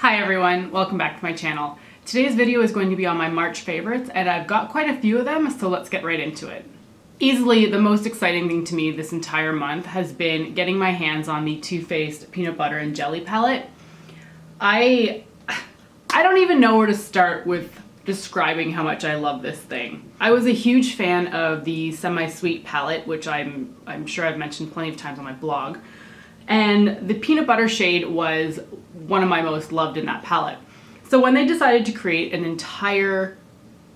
Hi everyone, welcome back to my channel. Today's video is going to be on my March favorites, and I've got quite a few of them, so let's get right into it. Easily the most exciting thing to me this entire month has been getting my hands on the Too Faced Peanut Butter and Jelly palette. I don't even know where to start with describing how much I love this thing. I was a huge fan of the Semi-Sweet palette, which I'm sure I've mentioned plenty of times on my blog. And the peanut butter shade was one of my most loved in that palette. So when they decided to create an entire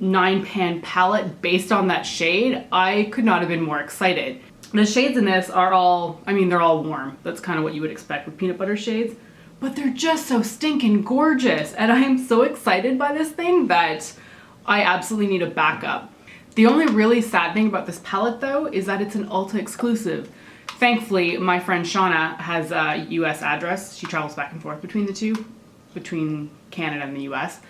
9-pan palette based on that shade, I could not have been more excited. The shades in this are all, they're all warm. That's kind of what you would expect with peanut butter shades, but they're just so stinking gorgeous. And I am so excited by this thing that I absolutely need a backup. The only really sad thing about this palette though is that it's an Ulta exclusive. Thankfully, my friend Shauna has a US address. She travels back and forth between the two, between Canada and the US,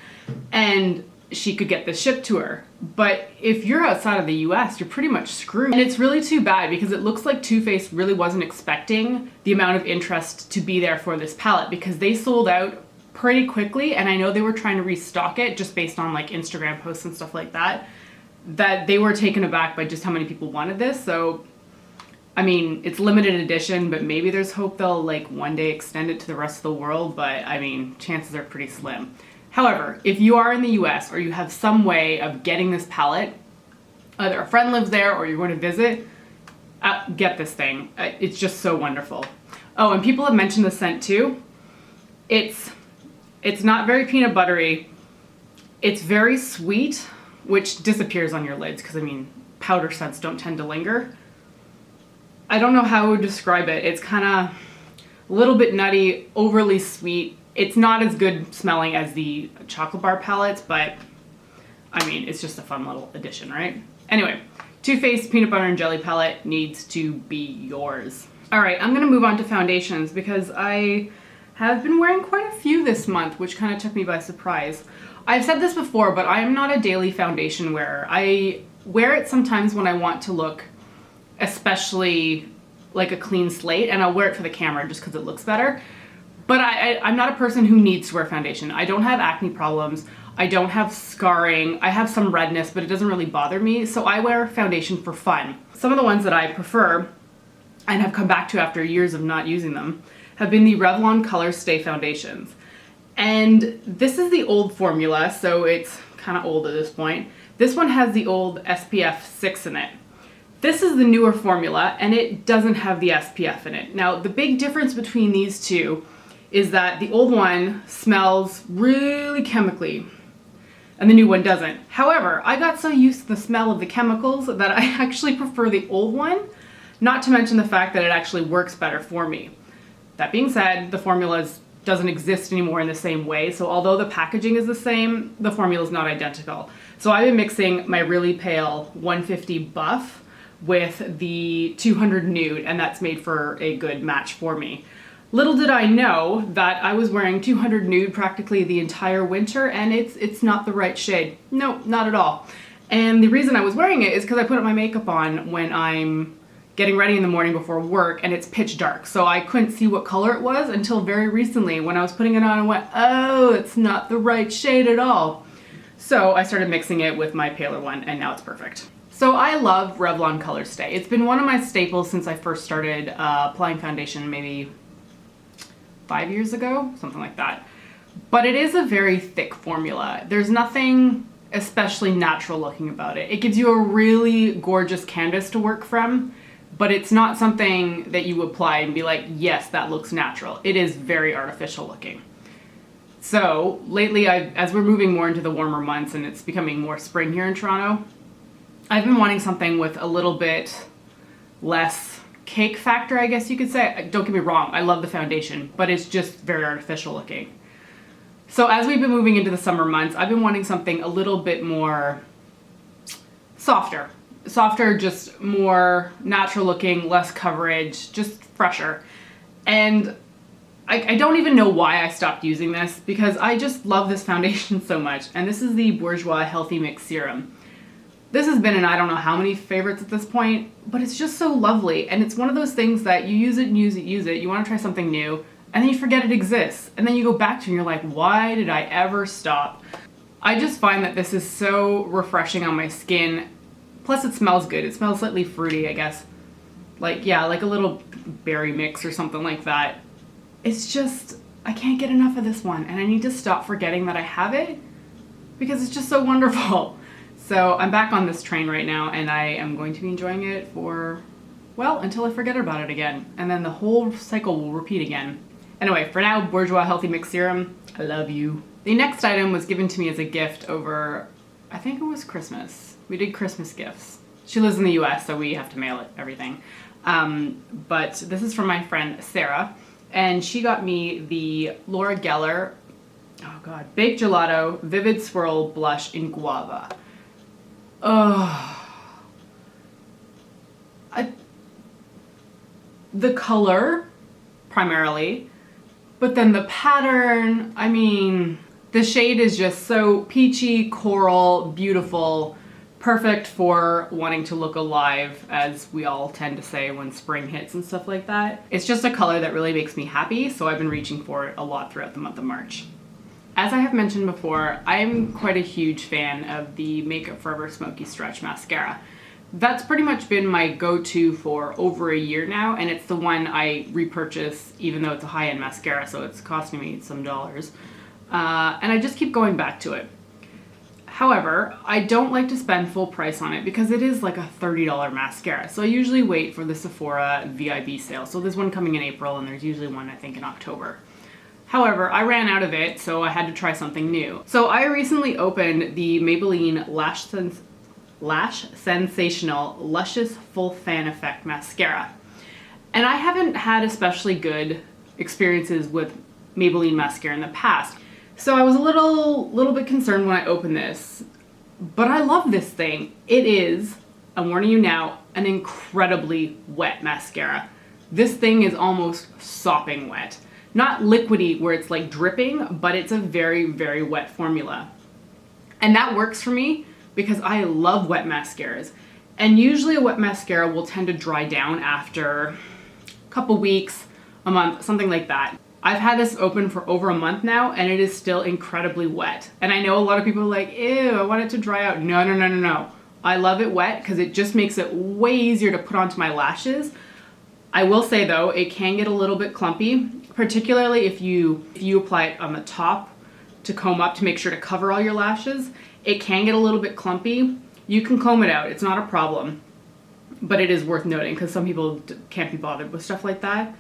and she could get this shipped to her. But if you're outside of the US, you're pretty much screwed. And it's really too bad because it looks like Too Faced really wasn't expecting the amount of interest to be there for this palette, because they sold out pretty quickly, and I know they were trying to restock it just based on like Instagram posts and stuff like that, that they were taken aback by just how many people wanted this. So it's limited edition, but maybe there's hope they'll like one day extend it to the rest of the world, but chances are pretty slim. However, if you are in the US or you have some way of getting this palette, either a friend lives there or you're going to visit, get this thing. It's just so wonderful. Oh, and people have mentioned the scent too. It's not very peanut buttery. It's very sweet, which disappears on your lids because powder scents don't tend to linger. I don't know how I would describe it. It's kind of a little bit nutty, overly sweet. It's not as good smelling as the chocolate bar palettes, but it's just a fun little addition, right? Anyway, Too Faced Peanut Butter and Jelly palette needs to be yours. All right, I'm gonna move on to foundations because I have been wearing quite a few this month, which kind of took me by surprise. I've said this before, but I am not a daily foundation wearer. I wear it sometimes when I want to look especially like a clean slate, and I'll wear it for the camera just because it looks better. But I'm not a person who needs to wear foundation. I don't have acne problems. I don't have scarring. I have some redness, but it doesn't really bother me. So I wear foundation for fun. Some of the ones that I prefer and have come back to after years of not using them have been the Revlon Color Stay foundations. And this is the old formula, so it's kind of old at this point. This one has the old SPF 6 in it. This is the newer formula, and it doesn't have the SPF in it. Now, the big difference between these two is that the old one smells really chemically, and the new one doesn't. However, I got so used to the smell of the chemicals that I actually prefer the old one, not to mention the fact that it actually works better for me. That being said, the formula doesn't exist anymore in the same way, so although the packaging is the same, the formula is not identical. So I've been mixing my really pale 150 Buff with the 200 Nude, and that's made for a good match for me. Little did I know that I was wearing 200 Nude practically the entire winter, and it's not the right shade. No, not at all. And the reason I was wearing it is because I put my makeup on when I'm getting ready in the morning before work, and it's pitch dark, so I couldn't see what color it was until very recently when I was putting it on and went, oh, it's not the right shade at all. So I started mixing it with my paler one, and now it's perfect. So I love Revlon Color Stay. It's been one of my staples since I first started applying foundation maybe 5 years ago, something like that. But it is a very thick formula. There's nothing especially natural looking about it. It gives you a really gorgeous canvas to work from, but it's not something that you apply and be like, yes, that looks natural. It is very artificial looking. So lately, as we're moving more into the warmer months and it's becoming more spring here in Toronto, I've been wanting something with a little bit less cake factor, I guess you could say. Don't get me wrong, I love the foundation, but it's just very artificial looking. So as we've been moving into the summer months, I've been wanting something a little bit more softer, just more natural looking, less coverage, just fresher. And I don't even know why I stopped using this, because I just love this foundation so much. And this is the Bourjois Healthy Mix Serum. This has been in I don't know how many favorites at this point, but it's just so lovely. And it's one of those things that you use it and use it, use it. You want to try something new. and then you forget it exists. And then you go back to it and you're like, why did I ever stop? I just find that this is so refreshing on my skin. Plus it smells good. It smells slightly fruity, I guess. Like, yeah, like a little berry mix or something like that. It's just, I can't get enough of this one, and I need to stop forgetting that I have it because it's just so wonderful. So I'm back on this train right now, and I am going to be enjoying it for, well, until I forget about it again. And then the whole cycle will repeat again. Anyway, for now, Bourjois Healthy Mix Serum, I love you. The next item was given to me as a gift over, I think it was Christmas. We did Christmas gifts. She lives in the US, so we have to mail it, everything. But this is from my friend Sarah, and she got me the Laura Geller, oh god, Baked Gelato Vivid Swirl Blush in Guava. The color, primarily, but then the pattern, I mean, the shade is just so peachy, coral, beautiful, perfect for wanting to look alive, as we all tend to say when spring hits and stuff like that. It's just a color that really makes me happy, so I've been reaching for it a lot throughout the month of March. As I have mentioned before, I'm quite a huge fan of the Makeup Forever Smoky Stretch Mascara. That's pretty much been my go-to for over a year now, and it's the one I repurchase even though it's a high-end mascara, so it's costing me some dollars. And I just keep going back to it. However, I don't like to spend full price on it because it is like a $30 mascara. So I usually wait for the Sephora VIB sale. So there's one coming in April, and there's usually one I think in October. However, I ran out of it, so I had to try something new. So I recently opened the Maybelline Lash Sensational Luscious Full Fan Effect Mascara. And I haven't had especially good experiences with Maybelline mascara in the past. So I was a little bit concerned when I opened this, but I love this thing. It is, I'm warning you now, an incredibly wet mascara. This thing is almost sopping wet. Not liquidy where it's like dripping, but it's a very, very wet formula. And that works for me because I love wet mascaras. And usually a wet mascara will tend to dry down after a couple weeks, a month, something like that. I've had this open for over a month now, and it is still incredibly wet. And I know a lot of people are like, ew, I want it to dry out. No, no, no, no, no. I love it wet because it just makes it way easier to put onto my lashes. I will say though, it can get a little bit clumpy, particularly if you apply it on the top to comb up to make sure to cover all your lashes. It can get a little bit clumpy. You can comb it out, it's not a problem. But it is worth noting because some people can't be bothered with stuff like that.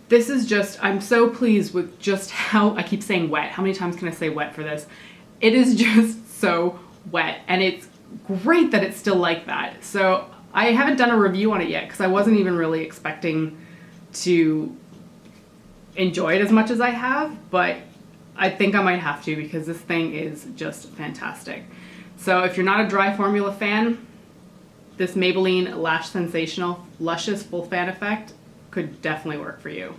This is just, I'm so pleased with just how, I keep saying wet. How many times can I say wet for this? It is just so wet, and it's great that it's still like that. So I haven't done a review on it yet because I wasn't even really expecting to enjoy it as much as I have, but I think I might have to because this thing is just fantastic. So if you're not a dry formula fan, this Maybelline Lash Sensational Luscious Full Fan Effect could definitely work for you.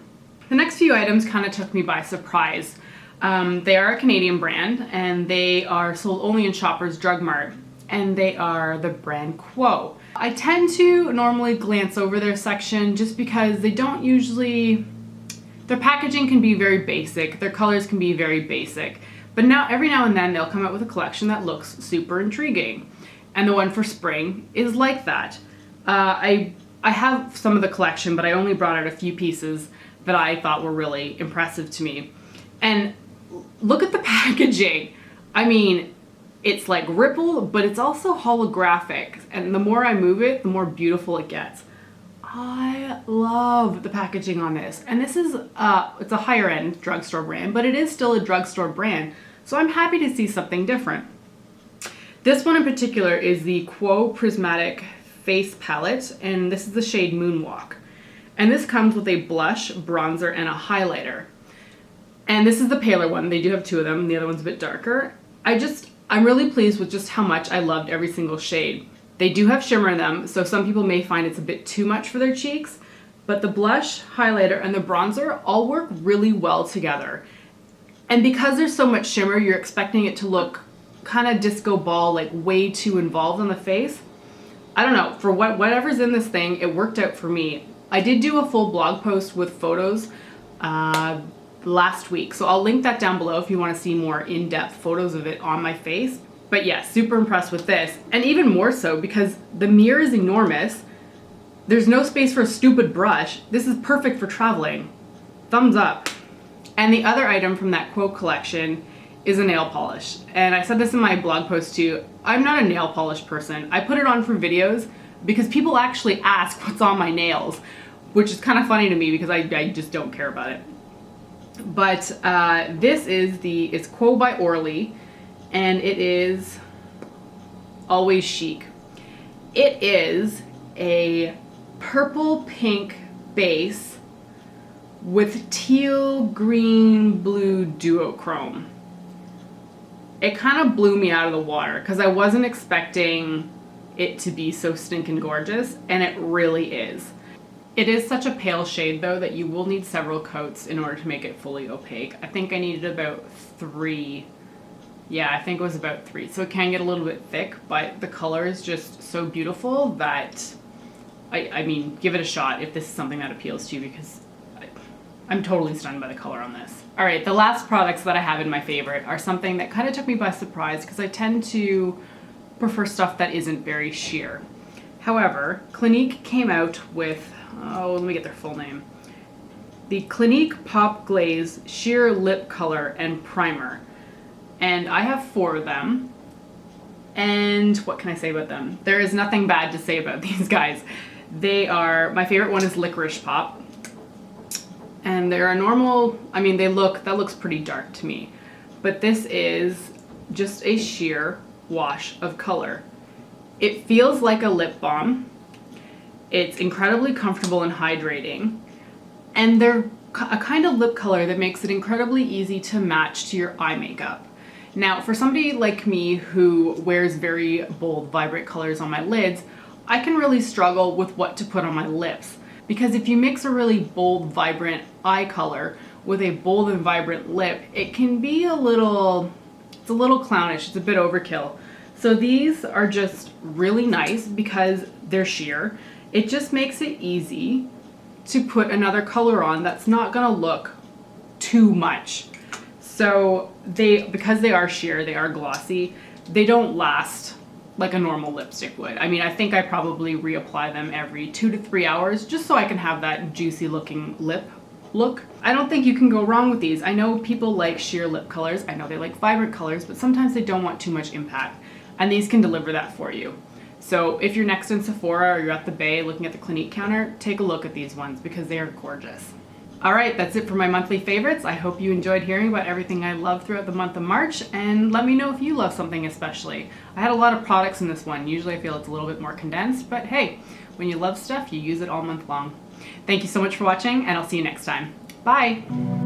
The next few items kind of took me by surprise. They are a Canadian brand, and they are sold only in Shoppers Drug Mart, and they are the brand QUO. I tend to normally glance over their section just because they don't usually, their packaging can be very basic, their colors can be very basic, but now every now and then they'll come out with a collection that looks super intriguing. And the one for spring is like that. I have some of the collection, but I only brought out a few pieces that I thought were really impressive to me. And look at the packaging. I mean, it's like ripple, but it's also holographic. And the more I move it, the more beautiful it gets. I love the packaging on this. And this is, it's a higher end drugstore brand, but it is still a drugstore brand. So I'm happy to see something different. This one in particular is the QUO Prismatic Face Palette, and this is the shade Moonwalk. And this comes with a blush, bronzer, and a highlighter. And this is the paler one. They do have two of them. The other one's a bit darker. I'm really pleased with just how much I loved every single shade. They do have shimmer in them, so some people may find it's a bit too much for their cheeks, but the blush, highlighter, and the bronzer all work really well together. And because there's so much shimmer, you're expecting it to look kind of disco ball, like way too involved on the face. I don't know, for whatever's in this thing, it worked out for me. I did do a full blog post with photos last week. So I'll link that down below if you want to see more in-depth photos of it on my face. But yeah, super impressed with this. And even more so because the mirror is enormous. There's no space for a stupid brush. This is perfect for traveling. Thumbs up. And the other item from that QUO collection is a nail polish. And I said this in my blog post too. I'm not a nail polish person. I put it on for videos because people actually ask what's on my nails, which is kind of funny to me because I just don't care about it. But this is it's QUO by Orly, and it is Always Chic. It is a purple pink base with teal green blue duochrome. It kind of blew me out of the water because I wasn't expecting it to be so stinking gorgeous, and it really is. It is such a pale shade though that you will need several coats in order to make it fully opaque. I think I needed about 3. Yeah, I think it was about 3. So it can get a little bit thick, but the color is just so beautiful that, I mean, give it a shot if this is something that appeals to you, because I'm totally stunned by the color on this. All right, the last products that I have in my favorite are something that kind of took me by surprise because I tend to prefer stuff that isn't very sheer. However, Clinique came out with, let me get their full name. The Clinique Pop Glaze Sheer Lip Color and Primer. And I have 4 of them. And what can I say about them? There is nothing bad to say about these guys. They are, my favorite one is Licorice Pop. And they're a normal, I mean, that looks pretty dark to me. But this is just a sheer wash of color. It feels like a lip balm. It's incredibly comfortable and hydrating. And they're a kind of lip color that makes it incredibly easy to match to your eye makeup. Now, for somebody like me who wears very bold, vibrant colors on my lids, I can really struggle with what to put on my lips. Because if you mix a really bold, vibrant eye color with a bold and vibrant lip, it can be it's a little clownish, it's a bit overkill. So these are just really nice because they're sheer. It just makes it easy to put another color on that's not gonna look too much. So because they are sheer, they are glossy, they don't last like a normal lipstick would. I mean, I think I probably reapply them every 2 to 3 hours just so I can have that juicy looking lip look. I don't think you can go wrong with these. I know people like sheer lip colors. I know they like vibrant colors, but sometimes they don't want too much impact, and these can deliver that for you. So if you're next in Sephora or you're at the Bay looking at the Clinique counter, take a look at these ones because they are gorgeous. All right, that's it for my monthly favorites. I hope you enjoyed hearing about everything I love throughout the month of March, and let me know if you love something especially. I had a lot of products in this one. Usually I feel it's a little bit more condensed, but hey, when you love stuff, you use it all month long. Thank you so much for watching, and I'll see you next time. Bye!